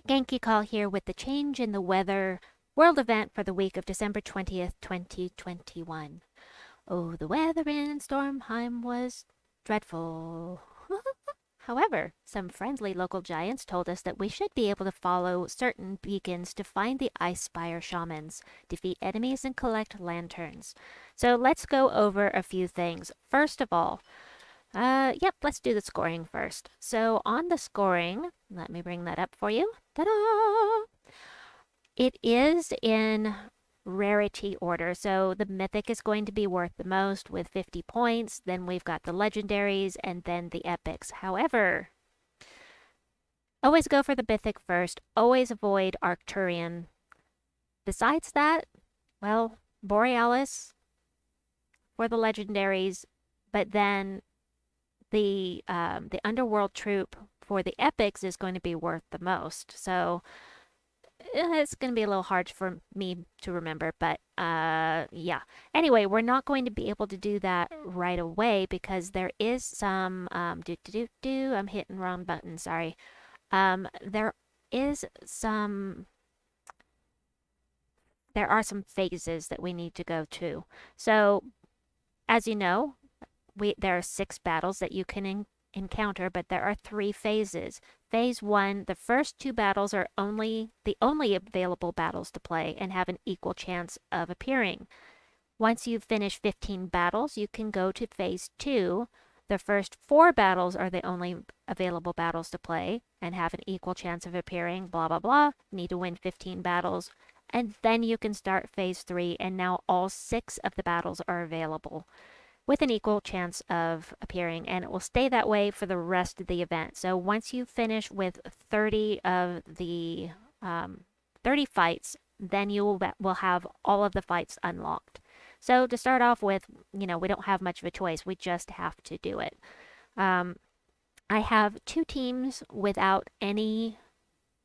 Genki Call here with the change in the weather world event for the week of December 20th, 2021. Oh, the weather in Stormheim was dreadful. However, some friendly local giants told us that we should be able to follow certain beacons to find the Ice Spire shamans, defeat enemies, and collect lanterns. So let's go over a few things. First of all, let's do the scoring first. So on the scoring, let me bring that up for you. Ta-da! It is in rarity order. So the mythic is going to be worth the most with 50 points. Then we've got the legendaries and then the epics. However, always go for the mythic first. Always avoid Arcturian. Besides that, well, Borealis for the legendaries, but then the underworld troop for the epics is going to be worth the most. So it's going to be a little hard for me to remember, but yeah. Anyway, we're not going to be able to do that right away because there is some I'm hitting wrong button, sorry. There is some there are some phases that we need to go to. So, as you know, there are 6 battles that you can encounter, but there are 3 phases. Phase 1, the first 2 battles are the only available battles to play and have an equal chance of appearing. Once you've finished 15 battles, you can go to Phase 2. The first 4 battles are the only available battles to play and have an equal chance of appearing, blah, blah, blah. You need to win 15 battles. And then you can start Phase 3, and now all 6 of the battles are available with an equal chance of appearing, and it will stay that way for the rest of the event. So once you finish with 30 of the 30 fights, then you will have all of the fights unlocked. So to start off with, we don't have much of a choice. We just have to do it. I have 2 teams without any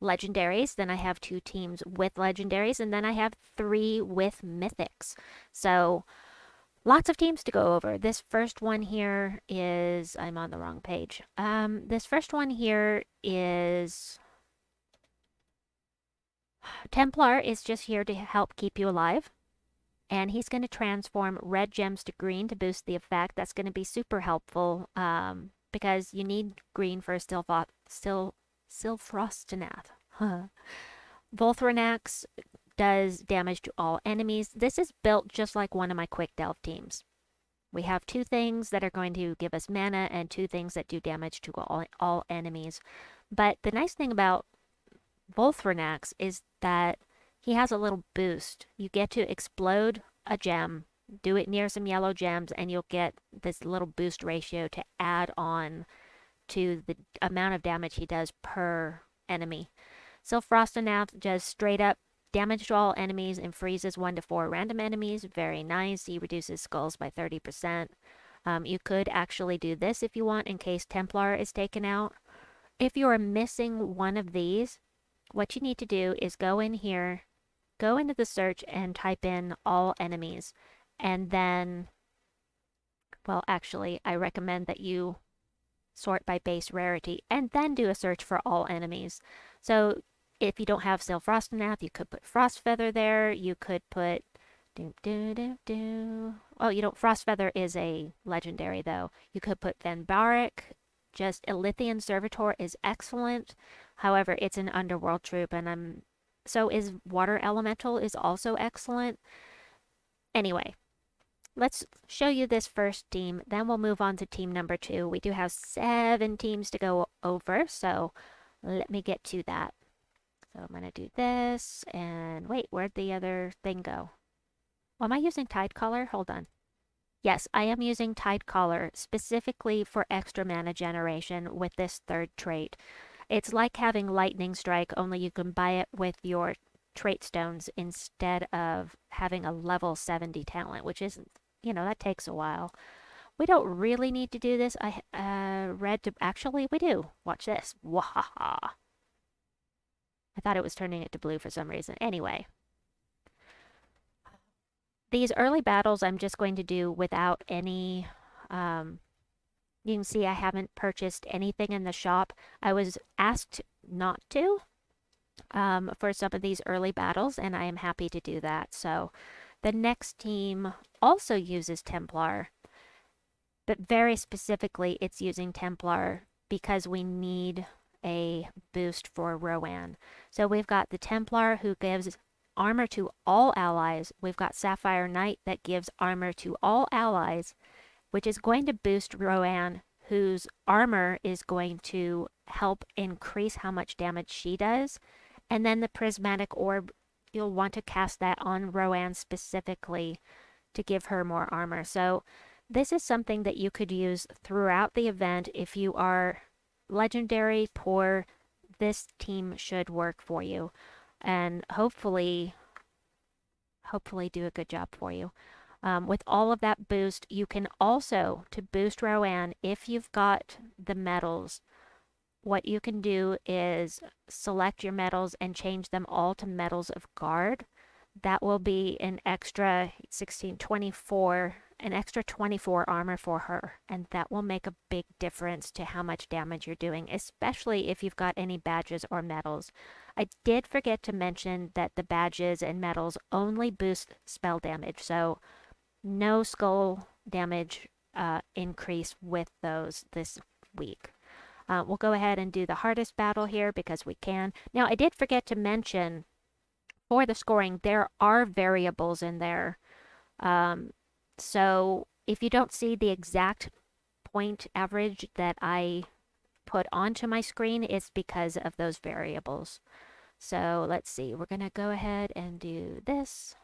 legendaries, then I have 2 teams with legendaries, and then I have 3 with mythics. So lots of teams to go over. This first one here is, I'm on the wrong page. This first one here is Templar is just here to help keep you alive. And he's going to transform red gems to green to boost the effect. That's going to be super helpful because you need green for Sylfrostenath. Volthrenax does damage to all enemies. This is built just like one of my quick delve teams. We have 2 things that are going to give us mana and 2 things that do damage to all enemies. But the nice thing about Volthrenax is that he has a little boost. You get to explode a gem, do it near some yellow gems, and you'll get this little boost ratio to add on to the amount of damage he does per enemy. Sylfrostenath does straight up damage to all enemies and freezes 1 to 4 random enemies. Very nice. He reduces skulls by 30%. You could actually do this if you want in case Templar is taken out. If you are missing one of these, what you need to do is go in here, go into the search and type in all enemies. And then, well, actually, I recommend that you sort by base rarity and then do a search for all enemies. So if you don't have Sylfrostenath, you could put Frostfeather there. You could put Oh, Frostfeather is a legendary though. You could put Venbarak. Just Elithian Servitor is excellent. However, it's an underworld troop, and so is Water Elemental is also excellent. Anyway, let's show you this first team, then we'll move on to team number 2. We do have 7 teams to go over, so let me get to that. So I'm going to do this, and wait, where'd the other thing go? Well, am I using Tide Collar? Hold on. Yes, I am using Tide Collar specifically for extra mana generation with this 3rd trait. It's like having Lightning Strike, only you can buy it with your trait stones instead of having a level 70 talent, which isn't, that takes a while. We don't really need to do this. Actually, we do. Watch this. Wahaha. I thought it was turning it to blue for some reason. Anyway. These early battles I'm just going to do without any, you can see I haven't purchased anything in the shop. I was asked not to, for some of these early battles, and I am happy to do that. So the next team also uses Templar, but very specifically, it's using Templar because we need a boost for Rowanne. So we've got the Templar who gives armor to all allies. We've got Sapphire Knight that gives armor to all allies, which is going to boost Rowanne, whose armor is going to help increase how much damage she does. And then the Prismatic Orb, you'll want to cast that on Rowanne specifically to give her more armor. So this is something that you could use throughout the event. If you are legendary poor, this team should work for you and hopefully do a good job for you. With all of that boost, you can also, to boost Rowanne, if you've got the medals, what you can do is select your medals and change them all to medals of guard. That will be an extra 16, 24, an extra 24 armor for her, and that will make a big difference to how much damage you're doing, especially if you've got any badges or medals. I did forget to mention that the badges and medals only boost spell damage, so no skull damage increase with those this week. We'll go ahead and do the hardest battle here because we can. Now, I did forget to mention for the scoring, there are variables in there. So if you don't see the exact point average that I put onto my screen, it's because of those variables. So let's see, we're going to go ahead and do this.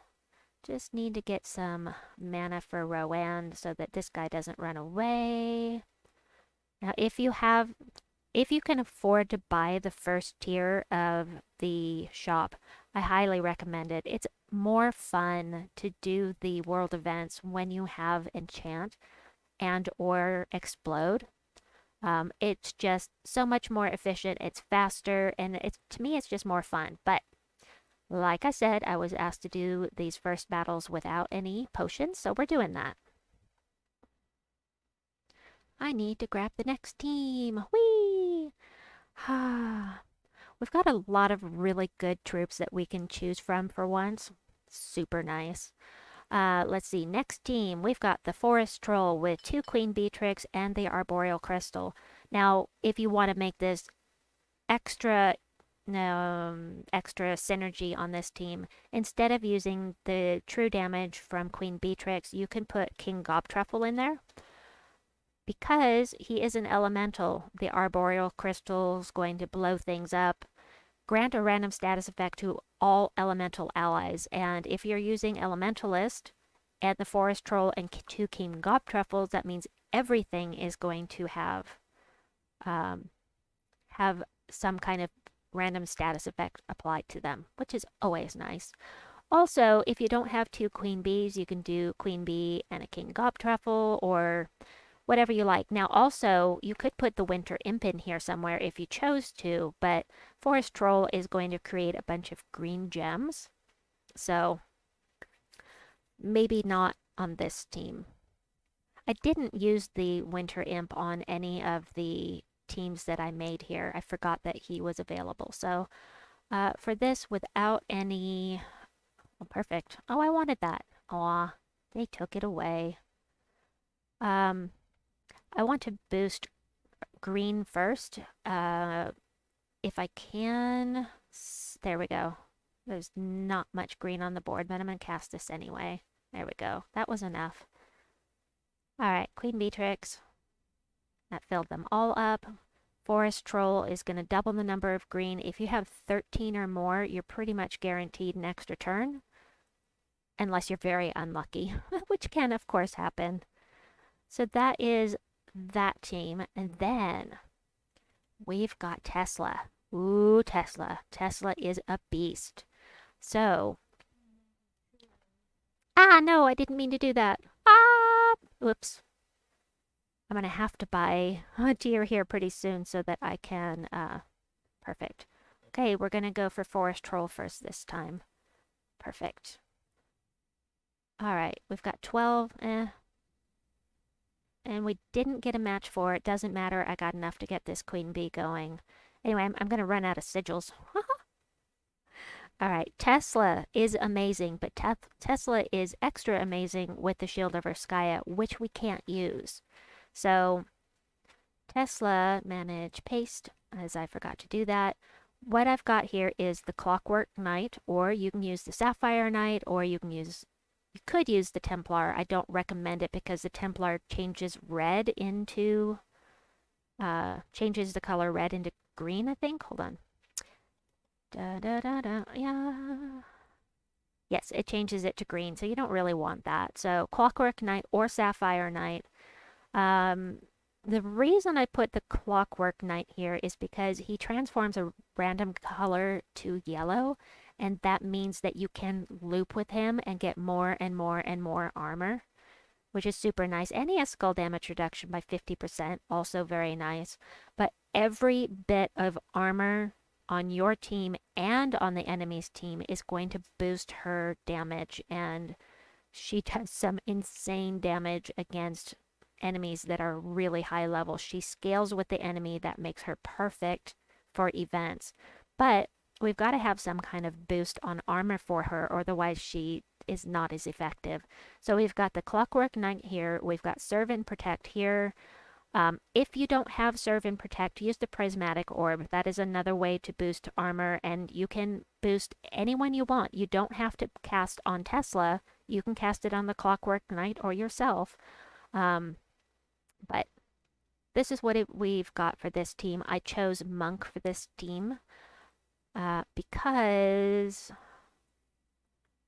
Just need to get some mana for Rowanne so that this guy doesn't run away. Now, if you can afford to buy the first tier of the shop, I highly recommend it. It's more fun to do the world events when you have enchant and or explode. It's just so much more efficient. It's faster, and to me, it's just more fun. But like I said, I was asked to do these first battles without any potions, so we're doing that. I need to grab the next team. Whee! We've got a lot of really good troops that we can choose from for once. Super nice. Let's see, next team, we've got the Forest Troll with 2 Queen Beetrix and the Arboreal Crystal. Now, if you want to make this extra synergy on this team, instead of using the true damage from Queen Beetrix, you can put King Gobtruffle in there. Because he is an elemental, the Arboreal Crystal is going to blow things up. Grant a random status effect to all elemental allies, and if you're using Elementalist and the Forest Troll and 2 King Gobtruffles, that means everything is going to have some kind of random status effect applied to them, which is always nice. Also, if you don't have 2 Queen Bees, you can do Queen Bee and a King Gobtruffle or whatever you like. Now, also, you could put the Winter Imp in here somewhere if you chose to, but Forest Troll is going to create a bunch of green gems, so maybe not on this team. I didn't use the Winter Imp on any of the teams that I made here. I forgot that he was available. So for this, without any... Oh, perfect. Oh, I wanted that. Aw, they took it away. I want to boost green first. If I can... There we go. There's not much green on the board, but I'm going to cast this anyway. There we go. That was enough. Alright, Queen Beetrix. That filled them all up. Forest Troll is going to double the number of green. If you have 13 or more, you're pretty much guaranteed an extra turn. Unless you're very unlucky, which can, of course, happen. So that is that team. And then we've got Tesla. Ooh, Tesla. Tesla is a beast. So... Ah, no, I didn't mean to do that. Ah! Oops. I'm going to have to buy a tier here pretty soon so that I can... Perfect. Okay, we're going to go for Forest Troll first this time. Perfect. Alright, we've got 12. And we didn't get a match for it. Doesn't matter. I got enough to get this Queen Bee going. Anyway, I'm going to run out of sigils. Alright, Tesla is amazing, but Tesla is extra amazing with the Shield of Urskaya, which we can't use. So, Tesla, manage paste, as I forgot to do that. What I've got here is the Clockwork Knight, or you can use the Sapphire Knight, or you could use the Templar. I don't recommend it because the Templar changes changes the color red into green, I think. Hold on. Yeah. Yes, it changes it to green, so you don't really want that. So Clockwork Knight or Sapphire Knight. The reason I put the Clockwork Knight here is because he transforms a random color to yellow, and that means that you can loop with him and get more and more and more armor, which is super nice. And he has skull damage reduction by 50%, also very nice. But every bit of armor on your team and on the enemy's team is going to boost her damage, and she does some insane damage against enemies that are really high level. She scales with the enemy. That makes her perfect for events. But we've got to have some kind of boost on armor for her, or otherwise she is not as effective. So we've got the Clockwork Knight here. We've got Serve and Protect here. If you don't have Serve and Protect, use the Prismatic Orb. That is another way to boost armor, and you can boost anyone you want. You don't have to cast on Tesla. You can cast it on the Clockwork Knight or yourself. But this is what we've got for this team. I chose Monk for this team because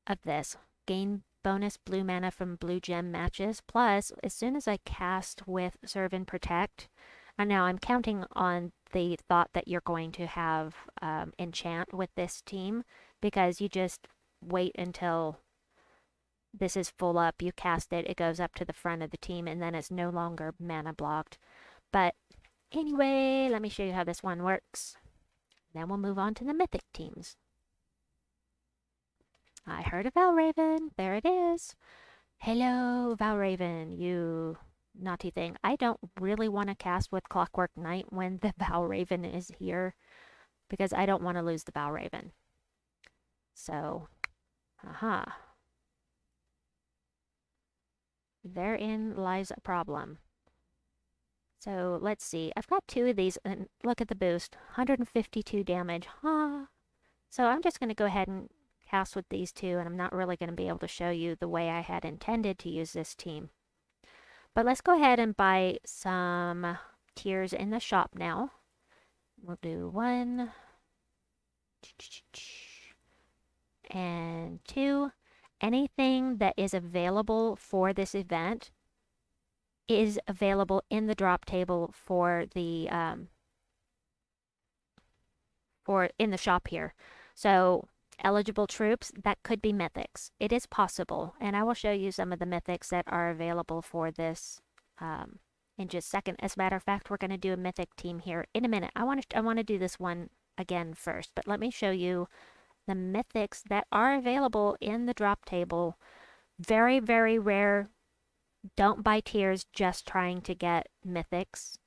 of this. Gain bonus blue mana from blue gem matches. Plus, as soon as I cast with Serve and Protect, and now I'm counting on the thought that you're going to have enchant with this team, because you just wait until this is full up, you cast it, it goes up to the front of the team, and then it's no longer mana blocked. But anyway, let me show you how this one works. Then we'll move on to the Mythic teams. I heard a Valraven. There it is. Hello, Valraven, you naughty thing. I don't really want to cast with Clockwork Knight when the Valraven is here, because I don't want to lose the Valraven. So, therein lies a problem. So let's see. I've got two of these, and look at the boost. 152 damage. So I'm just going to go ahead and cast with these two, and I'm not really going to be able to show you the way I had intended to use this team. But let's go ahead and buy some tiers in the shop now. We'll do 1 and 2. Anything that is available for this event is available in the drop table for the in the shop here. So eligible troops, that could be mythics. It is possible, and I will show you some of the mythics that are available for this in just a second. As a matter of fact, we're going to do a mythic team here in a minute. I want to do this one again first, but let me show you the mythics that are available in the drop table. Very, very rare. Don't buy tiers just trying to get mythics,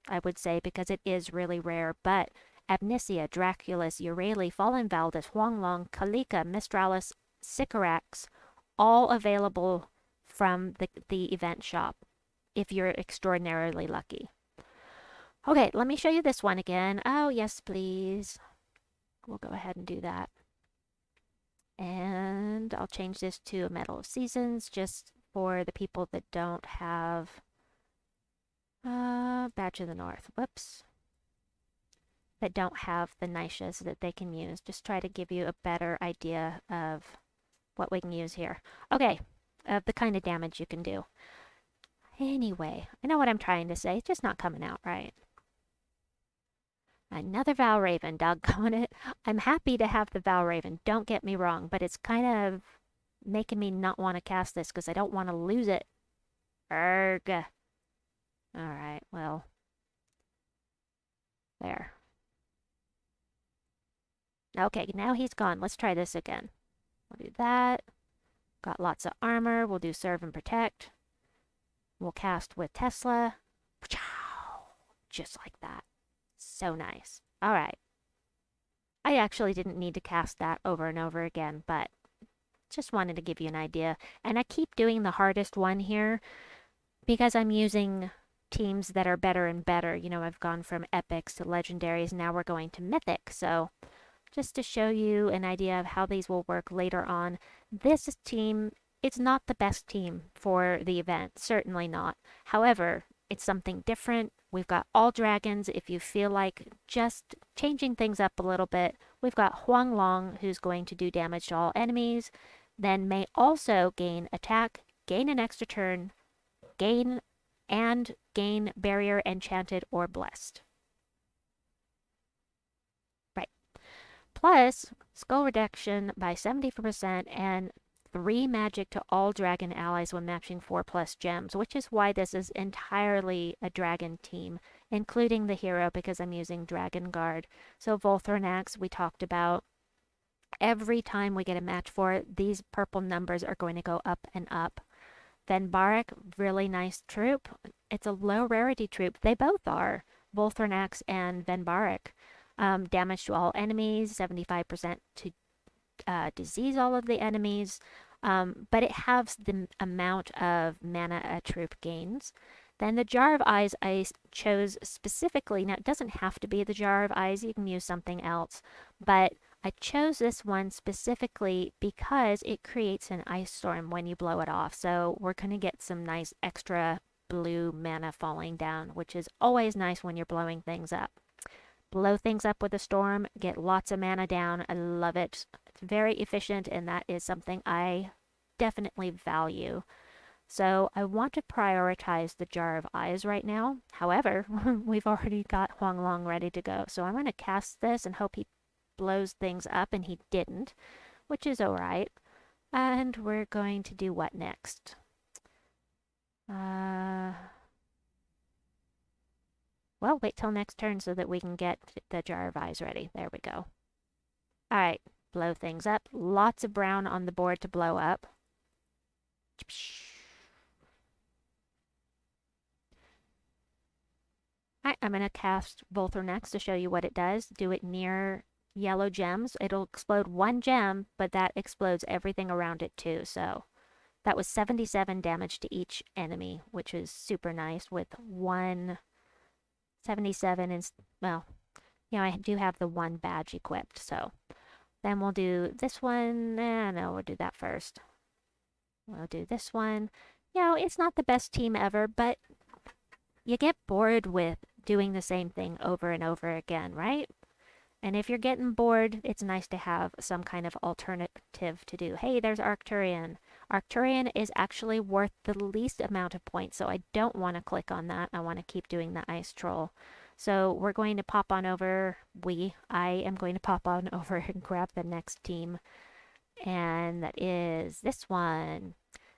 I would say, because it is really rare. But Amnesia, Draakulis, Urali, Fallen Valdis, Huanglong, Kalika, Mistralus, Sycorax, all available from the event shop if you're extraordinarily lucky. Okay, let me show you this one again. Oh, yes, please. We'll go ahead and do that. And I'll change this to a Medal of Seasons just for the people that don't have Badge of the North. Whoops. That don't have the Nishas that they can use. Just try to give you a better idea of what we can use here. Okay, of the kind of damage you can do. Anyway, I know what I'm trying to say. It's just not coming out right. Another Valraven, doggone it. I'm happy to have the Valraven, don't get me wrong, but it's kind of making me not want to cast this because I don't want to lose it. Erg. Alright, well. There. Okay, now he's gone. Let's try this again. We'll do that. Got lots of armor. We'll do Serve and Protect. We'll cast with Tesla. Just like that. So nice. Alright. I I actually didn't need to cast that over and over again, but just wanted to give you an idea. And I keep doing the hardest one here because I'm using teams that are better and better. You know, I've gone from epics to legendaries, now we're going to mythic. So just to show you an idea of how these will work later on, this team, it's not the best team for the event, certainly not. However, it's something different. We've got all dragons. If you feel like just changing things up a little bit, we've got Huanglong, who's going to do damage to all enemies, then may also gain attack, gain an extra turn, gain barrier enchanted or blessed. Right. Plus, skull reduction by 70% and 3 magic to all dragon allies when matching 4+ gems, which is why this is entirely a dragon team, including the hero because I'm using Dragon Guard. So Volthrenax, we talked about. Every time we get a match for it, these purple numbers are going to go up and up. Venbarak, really nice troop. It's a low rarity troop. They both are, Volthrenax and Venbarak. Damage to all enemies, 75% to disease all of the enemies, but it halves the amount of mana a troop gains. Then the Jar of Eyes I chose specifically. Now, it doesn't have to be the Jar of Eyes. You can use something else. But I chose this one specifically because it creates an ice storm when you blow it off. So we're going to get some nice extra blue mana falling down, which is always nice when you're blowing things up. Blow things up with a storm, get lots of mana down. I love it. It's very efficient, and that is something I definitely value. So I want to prioritize the Jar of Eyes right now. However, we've already got Huanglong ready to go. So I'm going to cast this and hope he blows things up, and he didn't, which is alright. And we're going to do what next? Well, wait till next turn so that we can get the Jar of Eyes ready. There we go. Alright, blow things up. Lots of brown on the board to blow up. Alright, I'm going to cast Volthrenax to show you what it does. Do it near yellow gems. It'll explode 1 gem, but that explodes everything around it too. So that was 77 damage to each enemy, which is super nice with 177 and, well, you know, I do have the 1 badge equipped. So then we'll do this one. No, we'll do that first. We'll do this one. You know, it's not the best team ever, but you get bored with doing the same thing over and over again, right? And if you're getting bored, it's nice to have some kind of alternative to do. Hey, there's Arcturian. Arcturian is actually worth the least amount of points, so I don't want to click on that. I want to keep doing the Ice Troll. So we're going to pop on over, I am going to pop on over and grab the next team. And that is this one.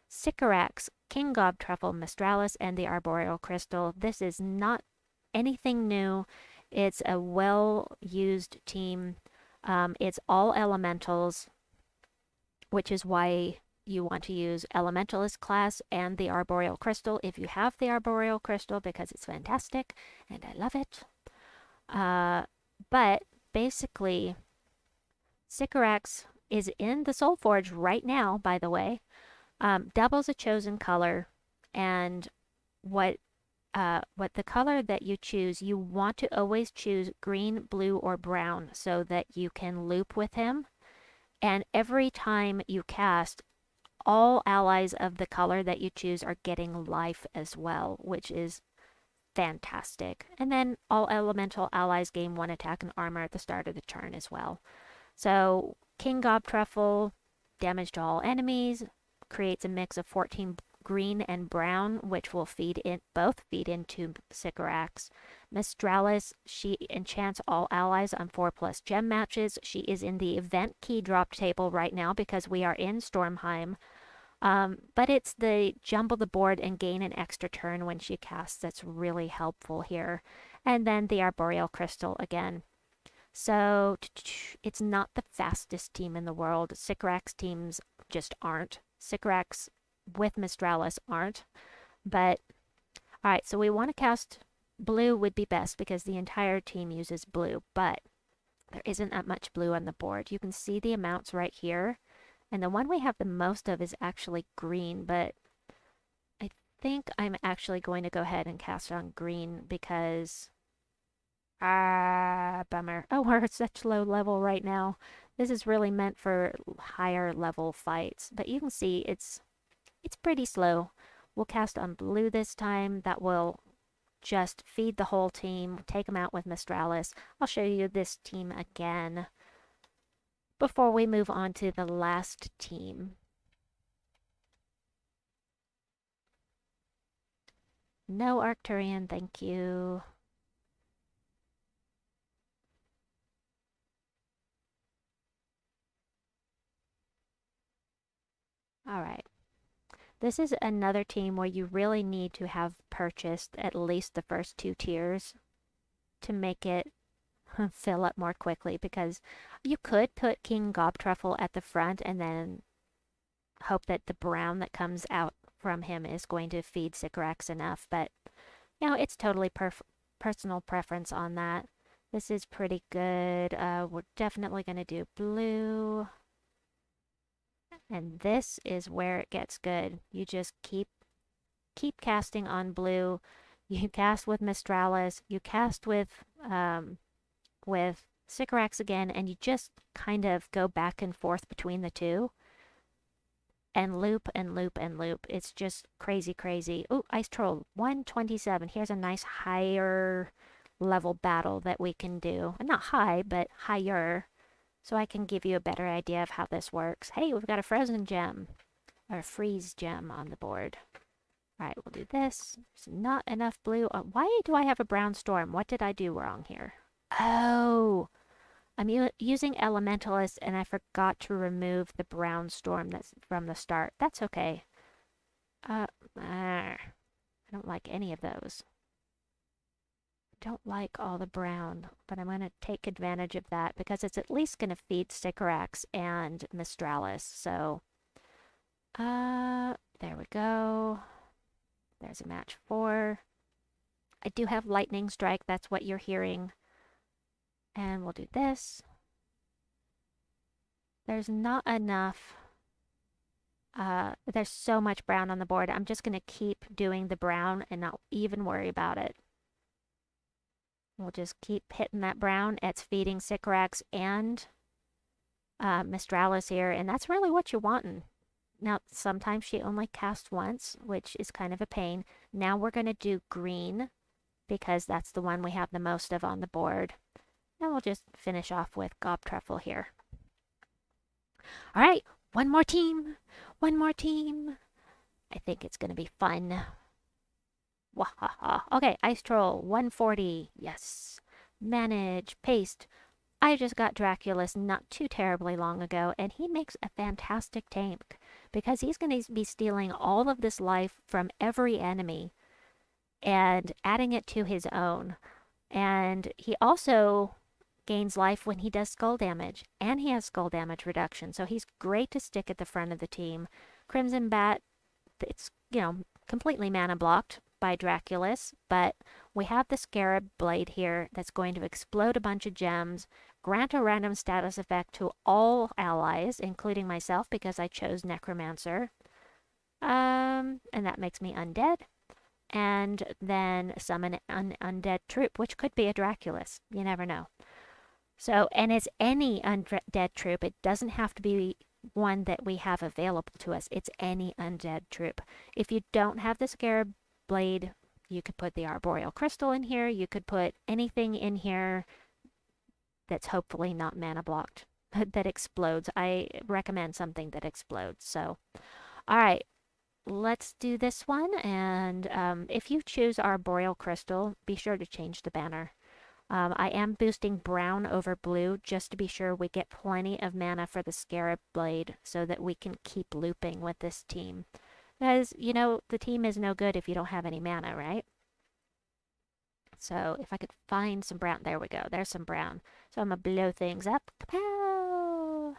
Sycorax, King Gobtruffle, Mistralus, and the Arboreal Crystal. This is not anything new. It's a well-used team. It's all elementals, which is why you want to use Elementalist class and the Arboreal Crystal if you have the Arboreal Crystal, because it's fantastic and I love it. But basically, Sycorax is in the Soul Forge right now, by the way. Doubles a chosen color, and what the color that you choose, you want to always choose green, blue, or brown so that you can loop with him. And every time you cast, all allies of the color that you choose are getting life as well, which is fantastic. And then all elemental allies gain 1 attack and armor at the start of the turn as well. So King Gobtruffle, damage to all enemies, creates a mix of 14 green and brown, which will both feed into Sycorax. Mistralus, she enchants all allies on 4+ gem matches. She is in the event key drop table right now because we are in Stormheim. But it's the jumble the board and gain an extra turn when she casts that's really helpful here. And then the Arboreal Crystal again. So it's not the fastest team in the world. Sycorax teams just aren't. Sycorax with Mistralus aren't. But, alright, so we want to cast blue would be best because the entire team uses blue. But there isn't that much blue on the board. You can see the amounts right here. And the one we have the most of is actually green, but I think I'm actually going to go ahead and cast on green because... bummer. Oh, we're at such low level right now. This is really meant for higher level fights. But you can see it's pretty slow. We'll cast on blue this time. That will just feed the whole team, take them out with Mistralus. I'll show you this team again before we move on to the last team. No Arcturian, thank you. All right. This is another team where you really need to have purchased at least the first 2 tiers to make it fill up more quickly, because you could put King Gobtruffle at the front and then hope that the brown that comes out from him is going to feed Sycorax enough, but you know, it's totally personal preference on that. This is pretty good. We're definitely going to do blue. And this is where it gets good. You just keep casting on blue. You cast with Mistralus. You cast with Sycorax again, and you just kind of go back and forth between the two. And loop and loop and loop. It's just crazy, crazy. Oh, Ice Troll, 127. Here's a nice higher level battle that we can do. Not high, but higher. So I can give you a better idea of how this works. Hey, we've got a frozen gem. Or a freeze gem on the board. Alright, we'll do this. There's not enough blue. Why do I have a brown storm? What did I do wrong here? Oh! I'm using Elementalist and I forgot to remove the brown storm that's from the start. That's okay. I don't like any of those. Don't like all the brown, but I'm going to take advantage of that because it's at least going to feed Sycorax and Mistralus. So, there we go. There's a match 4. I do have Lightning Strike. That's what you're hearing. And we'll do this. There's not enough. There's so much brown on the board. I'm just going to keep doing the brown and not even worry about it. We'll just keep hitting that brown. It's feeding Sycorax and Mistralus here, and that's really what you're wanting. Now, sometimes she only casts once, which is kind of a pain. Now we're going to do green because that's the one we have the most of on the board. And we'll just finish off with Gobtruffle here. All right, one more team. One more team. I think it's going to be fun. Wahaha. Okay, Ice Troll, 140. Yes. Manage, paste. I just got Draakulis not too terribly long ago, and he makes a fantastic tank because he's going to be stealing all of this life from every enemy and adding it to his own. And he also gains life when he does skull damage, and he has skull damage reduction, so he's great to stick at the front of the team. Crimson Bat, it's, you know, completely mana blocked by Draakulis, but we have the Scarab Blade here that's going to explode a bunch of gems, grant a random status effect to all allies, including myself because I chose Necromancer, and that makes me undead, and then summon an undead troop, which could be a Draakulis. You never know. So, and it's any undead troop. It doesn't have to be one that we have available to us. It's any undead troop. If you don't have the Scarab Blade, you could put the Arboreal Crystal in here. You could put anything in here that's hopefully not mana blocked, that explodes. I recommend something that explodes. So, all right, let's do this one. And if you choose Arboreal Crystal, be sure to change the banner. I am boosting brown over blue just to be sure we get plenty of mana for the Scarab Blade so that we can keep looping with this team. Because, you know, the team is no good if you don't have any mana, right? So if I could find some brown, there we go, there's some brown. So I'm going to blow things up. Kapow!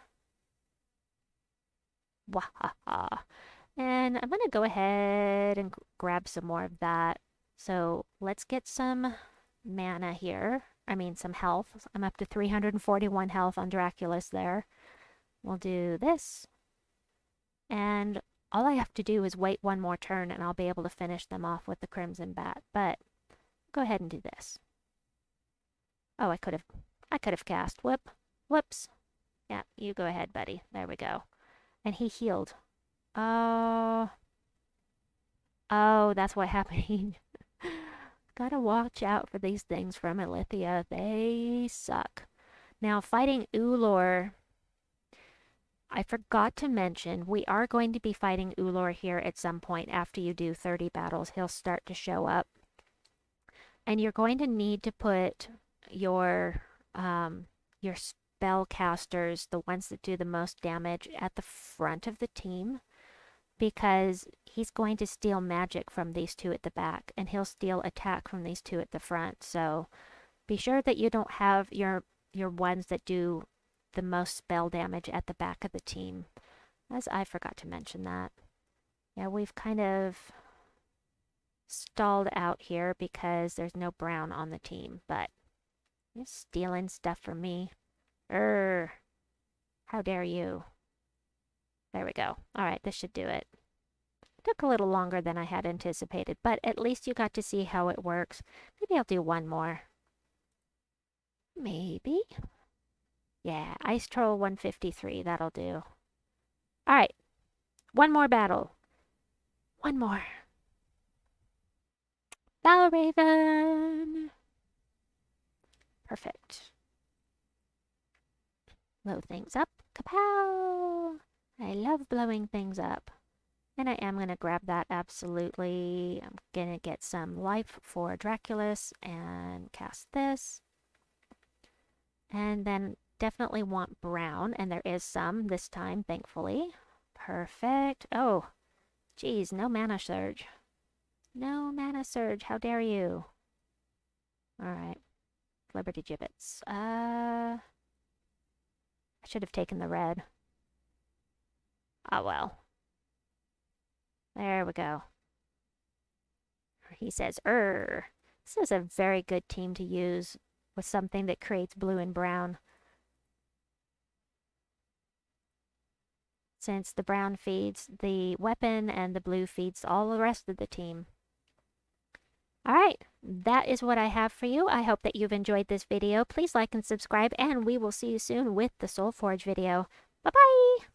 Wahaha. And I'm going to go ahead and grab some more of that. So let's get some mana here. some health. I'm up to 341 health on Draakulis there. We'll do this. And all I have to do is wait one more turn and I'll be able to finish them off with the Crimson Bat. But go ahead and do this. Oh, I could have cast. Whoops. Yeah, you go ahead, buddy. There we go. And he healed. Oh, that's what happened. Gotta watch out for these things from Ilithia. They suck. Now, fighting Ullor, I forgot to mention, we are going to be fighting Ullor here at some point after you do 30 battles. He'll start to show up. And you're going to need to put your spellcasters, the ones that do the most damage, at the front of the team, because he's going to steal magic from these two at the back, and he'll steal attack from these two at the front. So be sure that you don't have your ones that do the most spell damage at the back of the team, as I forgot to mention that. Yeah, we've kind of stalled out here because there's no brown on the team, but you're stealing stuff from me. How dare you? There we go. All right, this should do it. Took a little longer than I had anticipated, but at least you got to see how it works. Maybe I'll do one more. Maybe. Yeah, Ice Troll 153, that'll do. All right, one more battle. One more. Valraven. Perfect. Blow things up. Kapow! I love blowing things up. And I am going to grab that, absolutely. I'm going to get some life for Draakulis and cast this. And then definitely want brown, and there is some this time, thankfully. Perfect. Oh, geez, no mana surge. No mana surge, how dare you? Alright. Liberty Gibbets. I should have taken the red. Oh well. There we go. He says, this is a very good team to use with something that creates blue and brown. Since the brown feeds the weapon and the blue feeds all the rest of the team. Alright, that is what I have for you. I hope that you've enjoyed this video. Please like and subscribe, and we will see you soon with the Soulforge video. Bye-bye!